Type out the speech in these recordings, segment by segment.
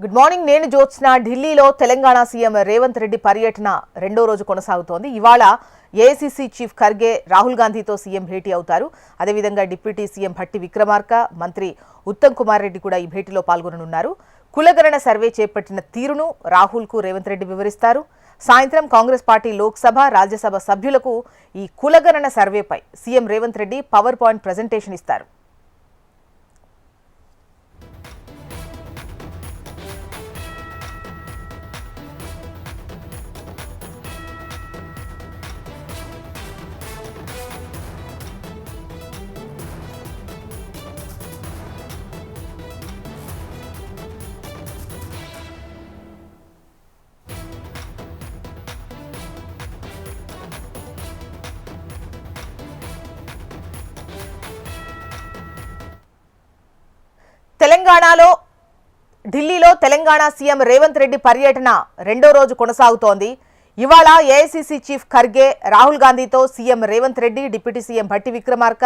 Good morning. నేను జ్యోత్స్న. ఢిల్లీలో Telangana CM Revanth Reddy పర్యటన రెండో రోజు కొనసాగుతోంది. ఇవాళ ఏఐసీసీ చీఫ్ ఖర్గే రాహుల్ గాంధీతో సీఎం భేటీ అవుతారు. అదేవిధంగా డిప్యూటీ సీఎం భట్టి విక్రమార్క, మంత్రి ఉత్తమ్ కుమార్ రెడ్డి కూడా ఈ భేటీలో పాల్గొననున్నారు. కులగణన సర్వే చేపట్టిన తీరును రాహుల్కు రేవంత్ రెడ్డి వివరిస్తారు. సాయంత్రం కాంగ్రెస్ పార్టీ లోక్సభ, రాజ్యసభ సభ్యులకు ఈ కులగణన సర్వేపై CM Revanth Reddy power point presentation ఇస్తారు. ఢిల్లీలో తెలంగాణ సీఎం రేవంత్ రెడ్డి పర్యటన రెండో రోజు కొనసాగుతోంది. ఇవాళ ఏఐసీసీ చీఫ్ ఖర్గే రాహుల్ గాంధీతో CM Revanth Reddy, deputy CM Bhatti Vikramarka,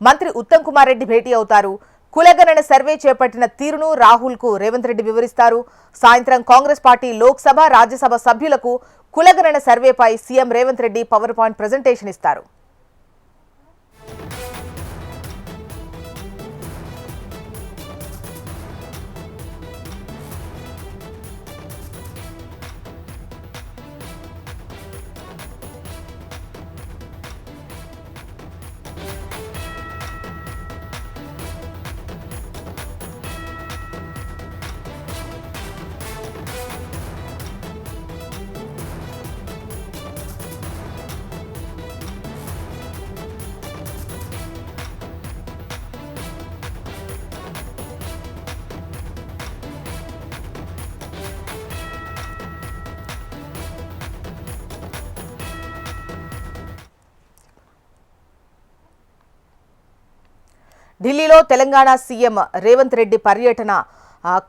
మంత్రి ఉత్తమ్ కుమార్ రెడ్డి భేటీ అవుతారు. కులగణన సర్వే చేపట్టిన తీరును రాహుల్కు రేవంత్ రెడ్డి వివరిస్తారు. సాయంత్రం కాంగ్రెస్ పార్టీ లోక్సభ, రాజ్యసభ సభ్యులకు కులగణన సర్వేపై CM Revanth Reddy power point presentation ఇస్తారు. ఢిల్లీలో తెలంగాణ సీఎం రేవంత్ రెడ్డి పర్యటన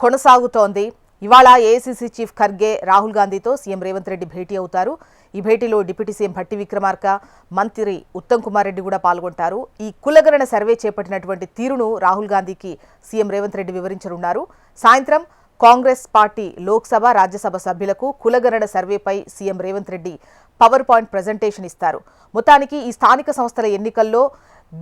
కొనసాగుతోంది. ఇవాళ ఏఐసీసీ చీఫ్ ఖర్గే రాహుల్ గాంధీతో సీఎం రేవంత్ రెడ్డి భేటీ అవుతారు. ఈ భేటీలో డిప్యూటీ సీఎం భట్టి విక్రమార్క, మంత్రి ఉత్తమ్ కుమార్ రెడ్డి కూడా పాల్గొంటారు. ఈ కులగణన సర్వే చేపట్టినటువంటి తీరును రాహుల్ గాంధీకి సీఎం రేవంత్ రెడ్డి వివరించనున్నారు. సాయంత్రం కాంగ్రెస్ పార్టీ లోక్సభ, రాజ్యసభ సభ్యులకు కులగణన సర్వేపై CM Revanth Reddy power point presentation ఇస్తారు. మొత్తానికి ఈ స్థానిక సంస్థల ఎన్నికల్లో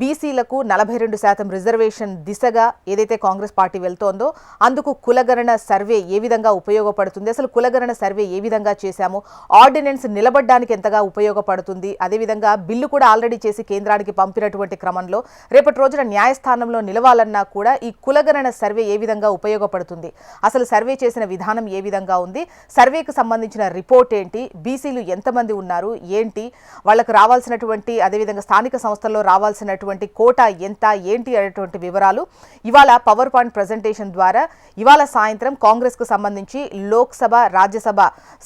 బీసీలకు 42% రిజర్వేషన్ దిశగా ఏదైతే కాంగ్రెస్ పార్టీ వెళ్తోందో అందుకు కులగణన సర్వే ఏ విధంగా ఉపయోగపడుతుంది, అసలు కులగణన సర్వే ఏ విధంగా చేశాము, ఆర్డినెన్స్ నిలబడ్డానికి ఎంతగా ఉపయోగపడుతుంది, అదేవిధంగా బిల్లు కూడా ఆల్రెడీ చేసి కేంద్రానికి పంపినటువంటి క్రమంలో రేపటి రోజున న్యాయస్థానంలో నిలవాలన్నా కూడా ఈ కులగణన సర్వే ఏ విధంగా ఉపయోగపడుతుంది, అసలు సర్వే చేసిన విధానం ఏ విధంగా ఉంది, సర్వేకు సంబంధించిన రిపోర్ట్ ఏంటి, బీసీలు ఎంతమంది ఉన్నారు ఏంటి, వాళ్లకు రావాల్సినటువంటి అదేవిధంగా స్థానిక సంస్థల్లో రావాల్సిన కోటా ఎంత ఏంటి అనేటువంటి వివరాలు ఇవాళ పవర్ పాయింట్ ప్రజెంటేషన్ ద్వారా ఇవాళ సాయంత్రం కాంగ్రెస్ కు సంబంధించి లోక్సభ, రాజ్యసభ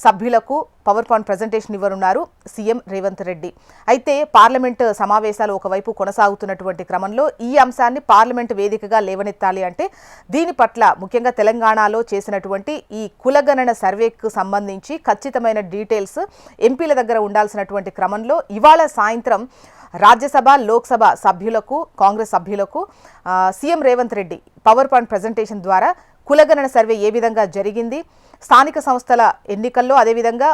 సభ్యులకు పవర్ పాయింట్ ప్రజెంటేషన్ ఇవ్వనున్నారు సీఎం రేవంత్ రెడ్డి. అయితే పార్లమెంట్ సమావేశాలు ఒకవైపు కొనసాగుతున్నటువంటి క్రమంలో ఈ అంశాన్ని పార్లమెంట్ వేదికగా లేవనెత్తాలి అంటే దీని పట్ల ముఖ్యంగా తెలంగాణలో చేసినటువంటి ఈ కులగణన సర్వేకు సంబంధించి ఖచ్చితమైన డీటెయిల్స్ ఎంపీల దగ్గర ఉండాల్సినటువంటి క్రమంలో ఇవాళ సాయంత్రం రాజ్యసభ, లోక్సభ సభ్యులకు, కాంగ్రెస్ సభ్యులకు CM Revanth Reddy power point presentation ద్వారా కులగణన సర్వే ఏ విధంగా జరిగింది, స్థానిక సంస్థల ఎన్నికల్లో అదేవిధంగా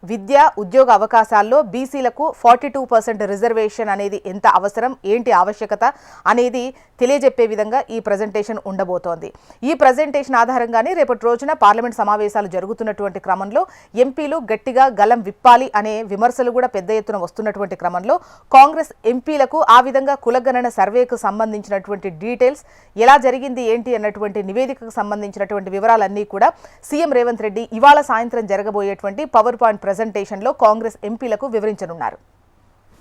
విద్య, ఉద్యోగ అవకాశాల్లో బీసీలకు 42% రిజర్వేషన్ అనేది ఎంత అవసరం, ఏంటి ఆవశ్యకత అనేది తెలియజెప్పే విధంగా ఈ ప్రజెంటేషన్ ఉండబోతోంది. ఈ ప్రజెంటేషన్ ఆధారంగానే రేపటి రోజున పార్లమెంట్ సమావేశాలు జరుగుతున్నటువంటి క్రమంలో ఎంపీలు గట్టిగా గలం విప్పాలి అనే విమర్శలు కూడా పెద్ద ఎత్తున వస్తున్నటువంటి క్రమంలో కాంగ్రెస్ ఎంపీలకు ఆ విధంగా కులగణన సర్వేకు సంబంధించినటువంటి డీటెయిల్స్ ఎలా జరిగింది ఏంటి అన్నటువంటి నివేదికకు సంబంధించినటువంటి వివరాలన్నీ కూడా సీఎం రేవంత్ రెడ్డి ఇవాళ సాయంత్రం జరగబోయేటువంటి పవర్ పాయింట్ ప్రజెంటేషన్లో కాంగ్రెస్ ఎంపీలకు వివరించనున్నారు.